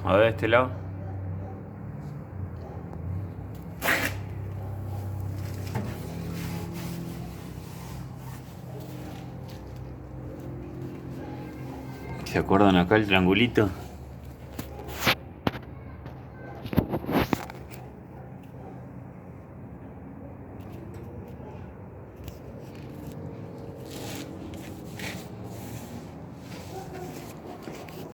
A ver, de este lado. ¿Se acuerdan acá el triangulito?